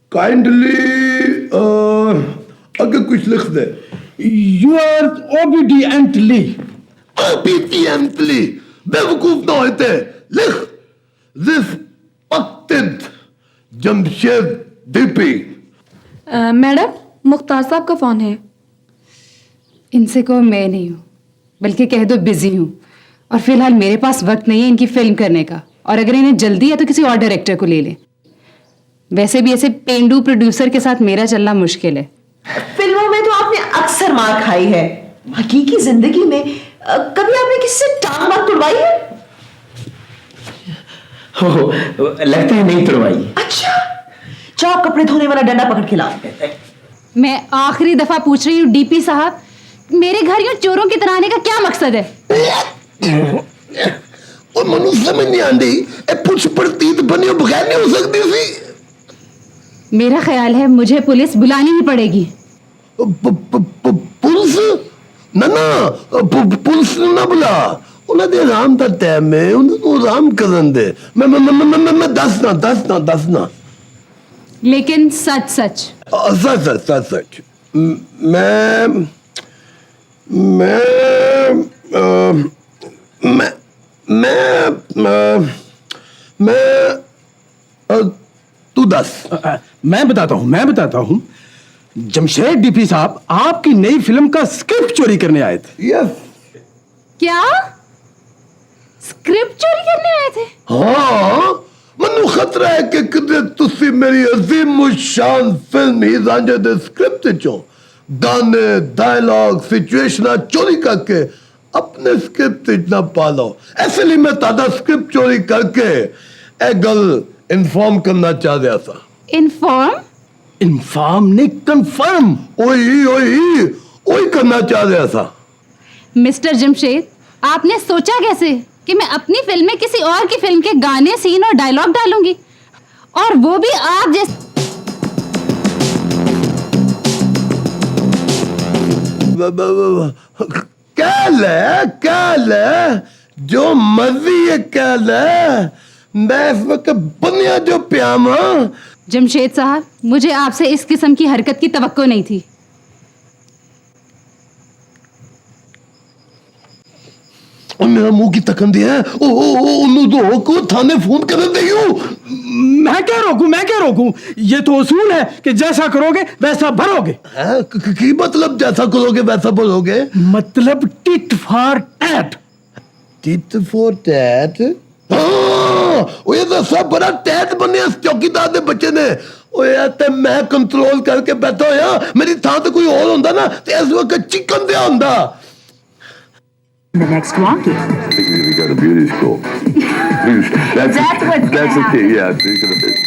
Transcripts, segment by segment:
Kindly आगे कुछ लिख दे। You are ओबीडिएंटली। ओबीडिएंटली बेवकूफ ना होते लिख। Respected Jamshed DP. Madam, Mukhtar साहब का फोन है। इनसे कहो मैं नहीं हूँ, बल्कि कह दो बिजी हूँ, और फिलहाल मेरे पास वक्त नहीं है इनकी फिल्म करने का, और अगर इन्हें जल्दी है तो किसी और डायरेक्टर को ले ले। वैसे भी ऐसे पेंडू प्रोड्यूसर के साथ मेरा चलना मुश्किल है। फिल्मों में तो आपने अक्सर मार खाई है, हकीकी जिंदगी में कभी आपने किसी से टांग बात तुड़वाई है? हो, लगता है नहीं तुड़वाई। अच्छा, जाओ कपड़े धोने वाला डंडा पकड़ के लाओ। मैं आखिरी दफा पूछ रही हूँ डीपी साहब, मेरे घर यूं चोरों की तरह आने का क्या मकसद है? और मनुष्य में नहीं आंदी पुछ प्रतीत बनी बगैर नहीं हो सकती थी। मेरा ख्याल है मुझे पुलिस बुलानी ही पड़ेगी। पुलिस ना पुलिस ना बुला, उन्हें आराम का टाइम है, उन्हें आराम करन दे। मैं दसना लेकिन सच सच मैं तू दस। मैं बताता हूँ। जमशेद डीपी साहब आपकी नई फिल्म का स्क्रिप्ट चोरी करने आए थे। यस। क्या स्क्रिप्ट चोरी करने आए थे? हाँ, मनु खतरा है कि कितने तुसी मेरी अजीम शान फिल्म ही रांझे दे स्क्रिप्ट चो गाने डायलॉग सिचुएशन चोरी करके अपने स्क्रिप्ट ना पालो। ऐसे लिए मैं तादा स्क्रिप्ट चोरी करके ए गल इन्फॉर्म करना चाह रहा था। इन्फॉर्म नहीं, कंफर्म। ओही करना चाह रहा था। मिस्टर जमशेद, आपने सोचा कैसे कि मैं अपनी फिल्म में किसी और की फिल्म के गाने, सीन और डायलॉग डालूंगी, और वो भी आप जैसे? क्या ले जो मर्जी है, क्या ले, मैं इस वक्त बनिया जो प्यामा। जमशेद साहब, मुझे आपसे इस किस्म की हरकत की तवक्को नहीं थी। मेरा मुंह की तकन दिया है। को थाने फोन कर दे। मैं क्या रोकूं? ये तो उसूल है कि जैसा करोगे वैसा भरोगे। की मतलब जैसा करोगे वैसा भरोगे? मतलब tit for tat. Tit for tat? ये तो सब बड़ा टैट बने चौकीदार दे बच्चे ने। ते मैं कंट्रोल करके बैठा होया, मेरी थां ते कोई और होंदा ना ते इस वक्त चिकन दिया होंदा। The next walkie. I think we go to beauty school. That's the key. Yeah,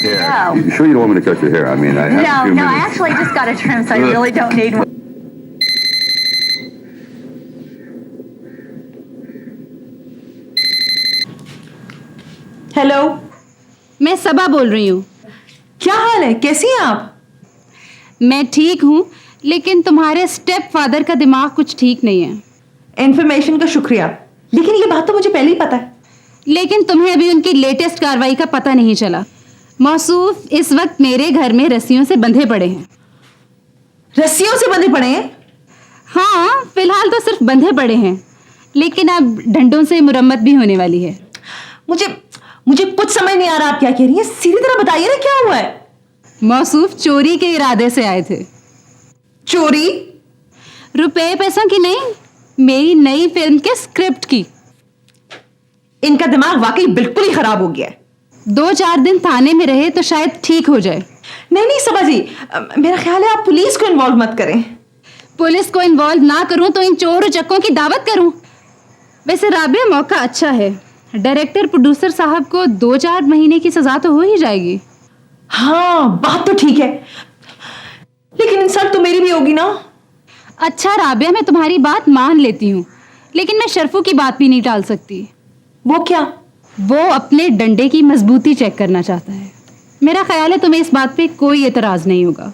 yeah. You sure you don't want me to cut your hair? I mean, I have a few No, I minutes. actually just got a trim, so I really don't need one. Hello, मैं सबा बोल रही हूँ। क्या हाल है? कैसी हैं आप? मैं ठीक हूँ, लेकिन तुम्हारे स्टेप फादर का दिमाग कुछ ठीक नहीं है। इन्फॉर्मेशन का शुक्रिया, लेकिन ये बात तो मुझे पहले ही पता है। लेकिन तुम्हें अभी उनकी लेटेस्ट कार्रवाई का पता नहीं चला। मौसूफ इस वक्त मेरे घर में रस्सियों से बंधे पड़े हैं। रस्सियों से बंधे पड़े हैं? हाँ, फिलहाल तो सिर्फ बंधे पड़े हैं, लेकिन अब डंडों से मुरम्मत भी होने वाली है। मुझे कुछ समझ नहीं आ रहा आप क्या कह रही हैं। सीधी तरह बताइए ना, क्या हुआ है? मौसूफ चोरी के इरादे से आए थे। चोरी? रुपए पैसों की नहीं, मेरी नई फिल्म के स्क्रिप्ट की। इनका दिमाग वाकई बिल्कुल ही खराब हो गया है। 2-4 दिन थाने में रहे तो शायद ठीक हो जाए। नहीं नहीं समझ जी, मेरा ख्याल है आप पुलिस को इन्वॉल्व मत करें। पुलिस को इन्वॉल्व ना करूं तो इन चोर चक्कों की दावत करूं? वैसे राबिया मौका अच्छा है, डायरेक्टर प्रोड्यूसर साहब को 2-4 महीने की सजा तो हो ही जाएगी। हाँ बात तो ठीक है, लेकिन इंसल्ट तो मेरी भी होगी ना। अच्छा राबिया, मैं तुम्हारी बात मान लेती हूँ, लेकिन मैं शर्फू की बात भी नहीं टाल सकती। वो क्या? वो अपने डंडे की मजबूती चेक करना चाहता है। मेरा ख्याल है तुम्हें इस बात पे कोई एतराज नहीं होगा।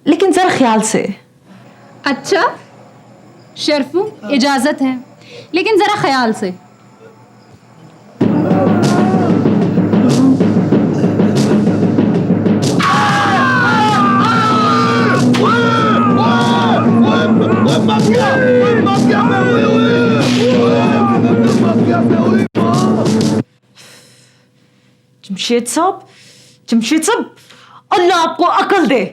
लेकिन जरा ख्याल से। अच्छा शर्फू, इजाजत है, लेकिन जरा ख्याल से। जमशेद साहब, जमशेद साहब, अल्लाह आपको अकल दे।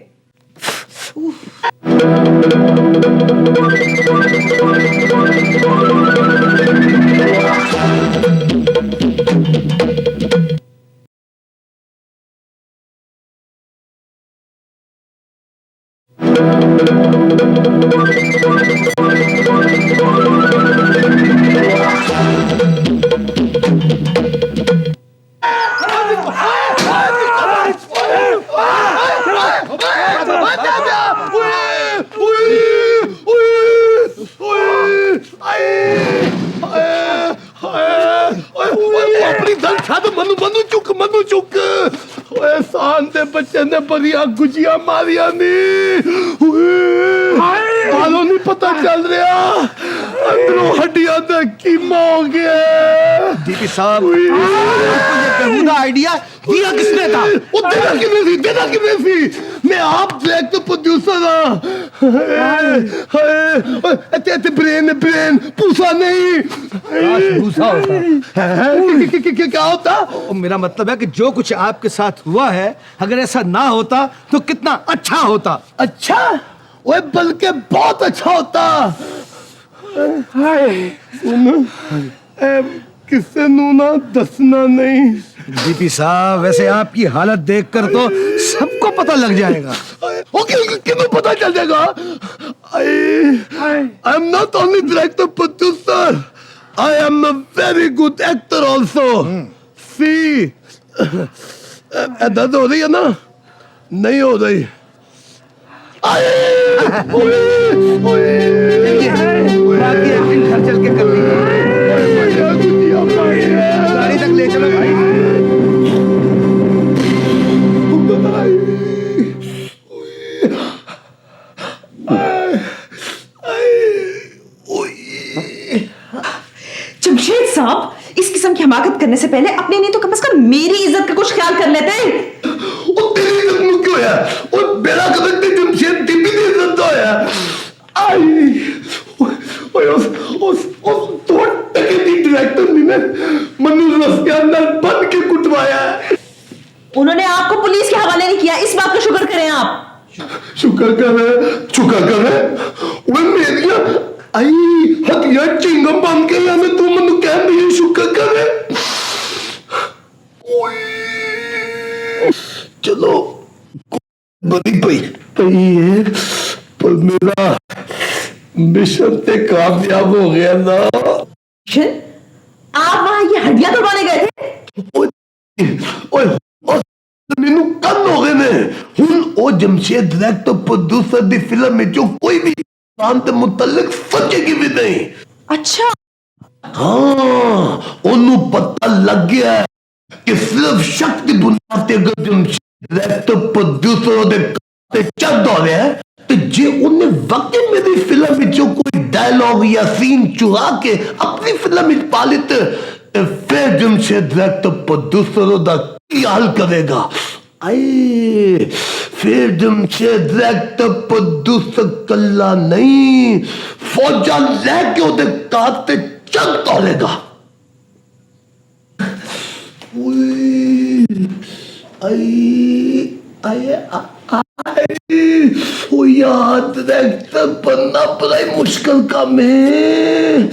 मनु चुक एहसान दे बच्चे ने बड़िया गुजिया मारिया नी बालों नहीं पता चल रहा अंदरों हड्डियां दा कीमा हो गया। डीपी साहब, आपको ये बेहुदा आइडिया दिया किसने था? वो देना किसने थी? मैं आप डायरेक्टर प्रोड्यूसर ब्रेन पूछा नहीं। भूसा होता क्या होता? मेरा मतलब है कि जो कुछ आपके साथ हुआ है, अगर ऐसा ना होता तो कितना अच्छा होता। अच्छा, वो बल्कि बहुत अच्छा होता। किससे नूना दसना नहीं। डीपी साहब, वैसे आपकी हालत देखकर तो सबको पता लग जाएगा। ओके, किन्हें पता चल जाएगा? I am not only director producer, I am a very good actor also. See, दर्द हो रही है ना? नहीं हो रही। बाकी एक्टिंग घर चल के कर ली। गाड़ी तक ले चलो भाई। जमशेद साहब, इस किस्म की हमाकत करने से पहले अपने नहीं तो कम से कम मेरी इज्जत का कुछ ख्याल कर लेते। तेरी इज्जत में क्यों है? और बेड़ा कदम ते जमशेद टीपी की इज्जत तो है। उस तोड़ टके डायरेक्टर ने मनु रस के अंदर बंद के कुटवाया। उन्होंने आपको पुलिस के हवाले नहीं किया, इस बात का शुक्र करें आप। शुक्र करे वो मेरिया आई हथिया चिंगम बन के हमें तू मनु कह रही शुक्र करे। चलो बड़ी पई है, पर मेरा मिशन ते कामयाब हो गया ना। आप वहां ये हड्डियां तोड़वाने गए थे? मैनू कल हो गए ने हुन ओ जमशेद डायरेक्टर प्रोड्यूसर दी फिल्म में जो कोई भी काम ते मुतल्लिक सोचेगी भी नहीं। अच्छा हाँ, ओनू पता लग गया है कि सिर्फ शक की बुनियाद ते अगर जमशेद डायरेक्टर प्रोड्यूसर दे ते चल दो है तो जे उन्हें वक्त मेरी फिल्म में जो कोई डायलॉग या सीन चुरा के अपनी फिल्म में पालित फिर जमशेद डायरेक्टर प्रोड्यूसर दा की हाल करेगा। आई फिर जमशेद डायरेक्टर प्रोड्यूसर कल्ला नहीं फौजा लेके उधर काते चल तोड़ेगा। ओ यार डायरेक्टर बनना बड़ा ही मुश्किल काम है।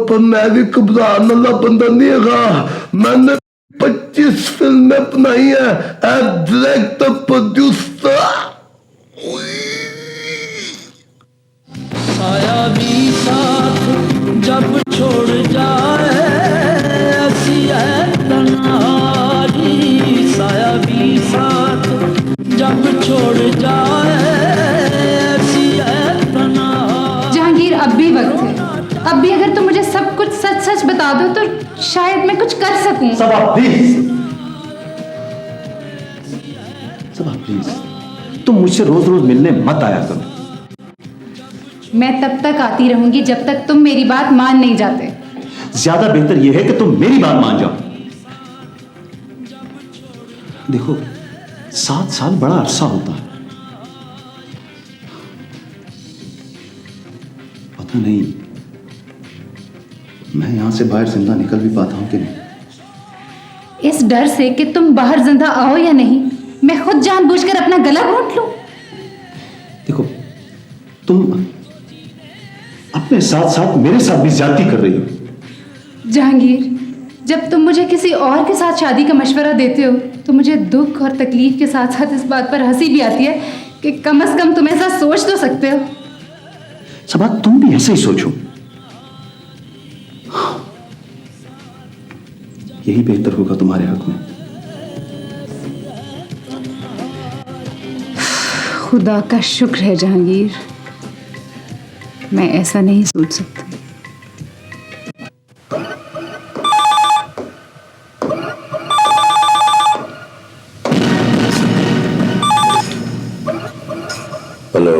पर मैं भी घबराने वाला बंदा नहीं है। मैंने 25 फिल्में बनाई है एज डायरेक्टर प्रोड्यूसर। साया भी साथ जब छोड़ जाए ऐसी है तन्हाई, साया भी साथ जब छोड़ जाए ऐसी है तन्हाई। जहांगीर, अब भी वक्त है। अब भी अगर तुम मुझे सब कुछ सच सच बता दो तो शायद मैं कुछ कर सकूं। सबा प्लीज, सबा प्लीज, तुम मुझसे रोज रोज मिलने मत आया करो। मैं तब तक आती रहूंगी जब तक तुम मेरी बात मान नहीं जाते। ज्यादा बेहतर यह है कि तुम मेरी बात मान जाओ। देखो, 7 साल बड़ा अरसा होता है। पता नहीं मैं यहां से बाहर जिंदा निकल भी पाता हूं कि नहीं। इस डर से कि तुम बाहर जिंदा आओ या नहीं, मैं खुद जानबूझकर अपना गला घोंट लूं। देखो, तुम अपने साथ साथ मेरे साथ भी ज्यादती कर रही हो। जहांगीर, जब तुम मुझे किसी और के साथ शादी का मशवरा देते हो तो मुझे दुख और तकलीफ के साथ साथ इस बात पर हंसी भी आती है कि कम से कम तुम ऐसा सोच तो सकते हो। सबा, तुम भी ऐसे ही सोचो। यही बेहतर होगा तुम्हारे हक में। खुदा का शुक्र है जहांगीर, मैं ऐसा नहीं सोच सकती। हेलो।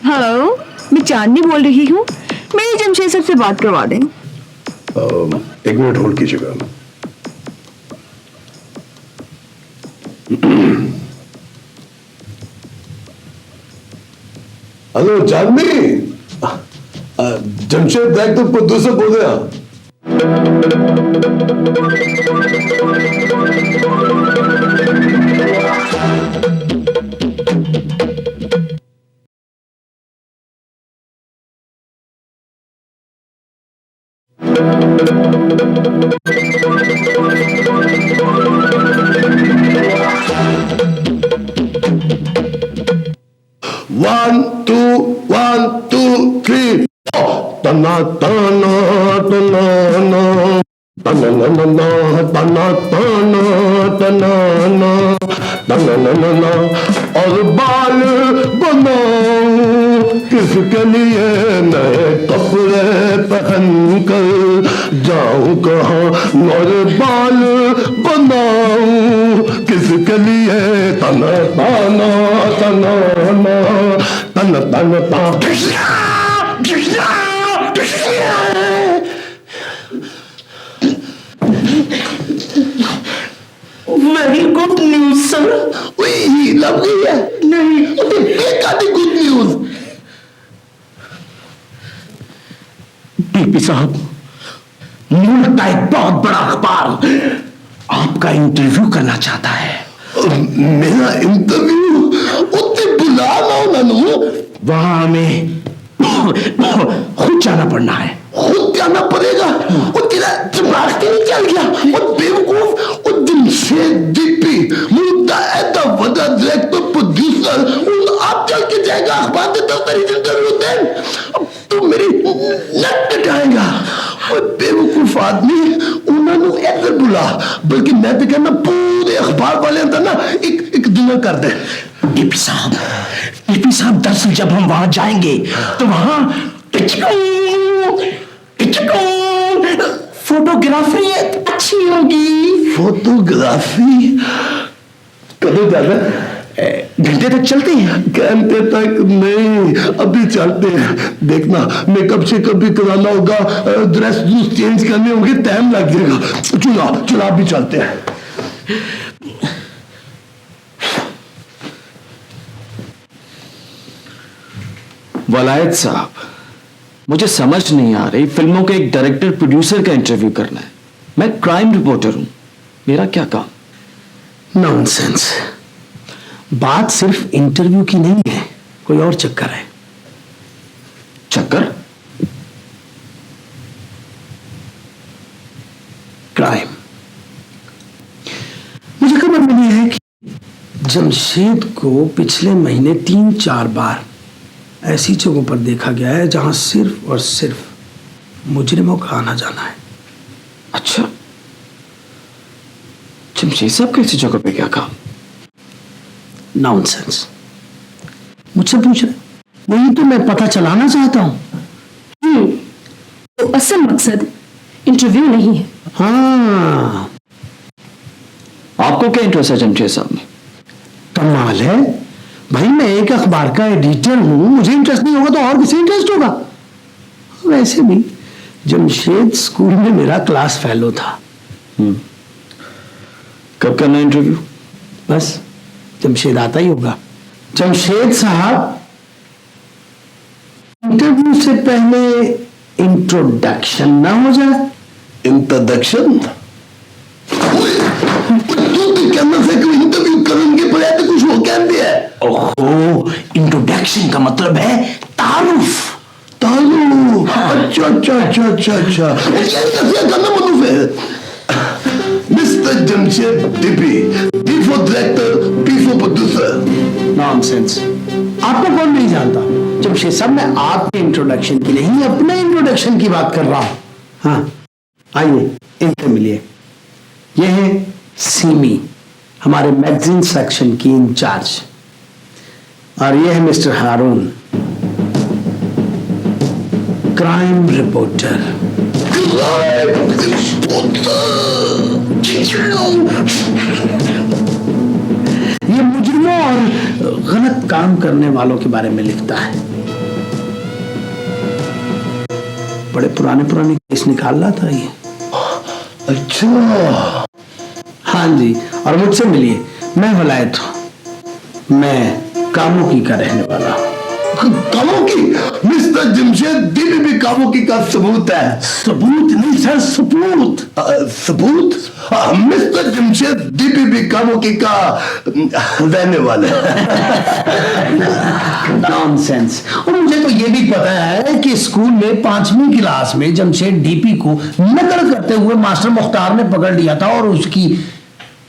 हेलो, मैं चांदनी बोल रही हूँ। मेरी जमशेद सर से बात करवा दें। 1 मिनट होल्ड कीजिएगा। Hello Janvi, Jamshed director producer बोल रहे हैं। 1 2 1 2 3 तना तना तना तना तना तना तना तना और बाल बनाऊं किसके लिए नए कपड़े पहन कर जाऊं कहाँ, और बाल बनाऊं किसके लिए तना तना तना तना तना वेरी गुड न्यूज सर। लग गई है? नहीं, गुड न्यूज। पीपी साहब, मुल्क का एक बहुत बड़ा अखबार आपका इंटरव्यू करना चाहता है। मेरा इंटरव्यू? उत्ते बुलाना उन्होंने। वहां हमें खुद जाना पड़ना है। खुद जाना पड़ेगा? वो तेरा दिमाग से नहीं चल गया? वो बेवकूफ, वो जमशेद डीपी मुद्दा ऐसा बड़ा डायरेक्टर प्रोड्यूसर आप चल के जाएगा अखबार में 10 तारीख इंटरव्यू दें। अब तू मेरी नट कटाएगा। वो बेवकूफ आदमी, उन्होंने ऐसे बुला, बल्कि मैं तो कहना पूरे अखबार वाले अंदर ना एक डिनर कर दे। डीपी साहब, दरअसल जब हम वहां जाएंगे तो वहां फोटोग्राफी अच्छी होगी। फोटोग्राफी? कदों जाना? घंटे तक चलते हैं? घंटे तक नहीं, अभी चलते हैं। देखना, मेकअप शेकअप भी कराना होगा, ड्रेस चेंज करने होंगे, टाइम लग जाएगा। चला भी चलते हैं। वलायत साहब, मुझे समझ नहीं आ रही, फिल्मों के एक डायरेक्टर प्रोड्यूसर का इंटरव्यू करना है। मैं क्राइम रिपोर्टर हूं, मेरा क्या काम? नॉनसेंस। बात सिर्फ इंटरव्यू की नहीं है, कोई और चक्कर है। चक्कर? क्राइम। जमशेद को पिछले महीने 3-4 बार ऐसी जगहों पर देखा गया है जहां सिर्फ और सिर्फ मुजरिमों का आना जाना है। अच्छा, जमशेद साहब कैसी जगह पे क्या काम? नॉनसेंस, मुझसे पूछ रहे, वही तो मैं पता चलाना चाहता हूं। तो असल मकसद इंटरव्यू नहीं है। हाँ, आपको क्या इंटरेस्ट है जमशेद साहब में? कमाल है भाई, मैं एक अखबार का एडिटर हूं, मुझे इंटरेस्ट नहीं होगा तो और किसे इंटरेस्ट होगा। वैसे भी जमशेद स्कूल में मेरा क्लास फेलो था। कब करना इंटरव्यू? बस जमशेद आता ही होगा। जमशेद साहब, इंटरव्यू से पहले इंट्रोडक्शन ना हो जाए? इंट्रोडक्शन? इंटरव्यू करेंगे पर तो कुछ हो क्या दिया? ओहो, इंट्रोडक्शन का मतलब है तारुफ। तारुफ, अच्छा अच्छा अच्छा अच्छा अच्छा, क्या करना मतलब है? Mister Jamshed DP, D for director, P for producer. Nonsense, आपको कौन नहीं जानता? जमशेद साहब, मैं आपके इंट्रोडक्शन की नहीं, अपने इंट्रोडक्शन की बात कर रहा हूं। हाँ, आइए इनसे मिलिए। ये है सीमी, हमारे मैगजीन सेक्शन की इंचार्ज, और ये है मिस्टर हारून, क्राइम रिपोर्टर। ये मुजरिमों और गलत काम करने वालों के बारे में लिखता है। बड़े पुराने पुराने केस निकाल रहा था ये। अच्छा, हाँ जी, और मुझसे मिलिए, मैं वलायत हूं, मैं कामोकी का रहने वाला हूं। कामोकी? मिस्टर जमशेद डीपी भी कामोकी का सबूत है। सबूत नहीं सर, सपूत। सबूत? मिस्टर जमशेद डीपी भी कामोकी का रहने वाला है। नॉनसेंस। और मुझे तो ये भी पता है कि स्कूल में 5वीं क्लास में जमशेद डीपी को नकल करते हुए मास्टर मुख्तार ने पकड़ लिया था और उसकी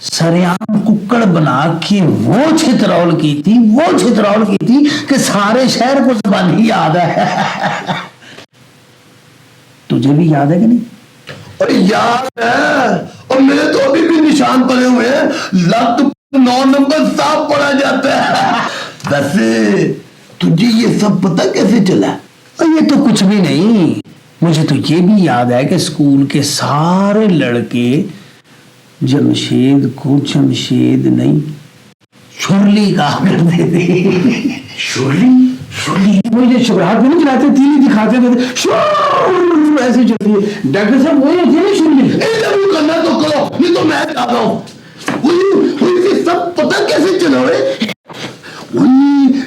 सरेआम कुक्कड़ बना के वो छितरौल की थी कि सारे शहर को जुबानी याद है। तुझे भी याद है कि नहीं? अरे याद है, और मेरे तो अभी भी निशान पड़े हुए हैं। लग 9 नंबर साफ पड़ा जाता है। वैसे तुझे ये सब पता कैसे चला? ये तो कुछ भी नहीं, मुझे तो ये भी याद है कि स्कूल के सारे लड़के जमशेद को जमशेद नहीं शुरली कहा करते थे। शुरली मुझे शुरुआत में नहीं चलाते, तीली दिखाते थे, ऐसे चलती है। डॉक्टर साहब वही होती है शुरली। इंटरव्यू करना तो करो, नहीं तो मैं जा रहा हूँ। ये सब पता कैसे चला?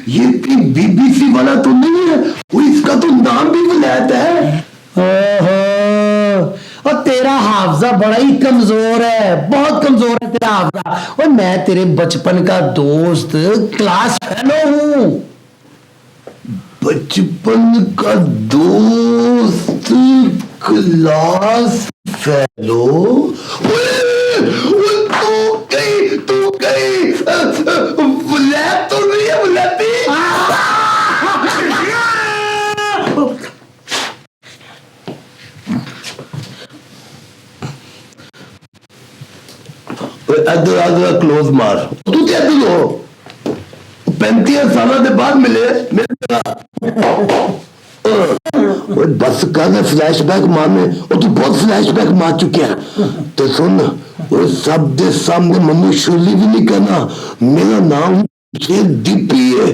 ये बीबीसी वाला तो नहीं है, वो इसका तो नाम भी वलायत है। और तेरा हाफजा बड़ा ही कमजोर है, बहुत कमजोर है तेरा हाफजा। और मैं तेरे बचपन का दोस्त, क्लास फेलो हूं। बचपन का दोस्त, क्लास फेलो? तू गई वलायत तो नहीं है, वलायती? अदर क्लोज मार तू क्या हो? 35 साल के बाद मिले बस कर फ्लैशबैक मारने, और तू बहुत फ्लैशबैक मार चुके हैं। तो सुन, वो सब के सामने मनु शुरली भी नहीं करना। मेरा नाम डीपी है।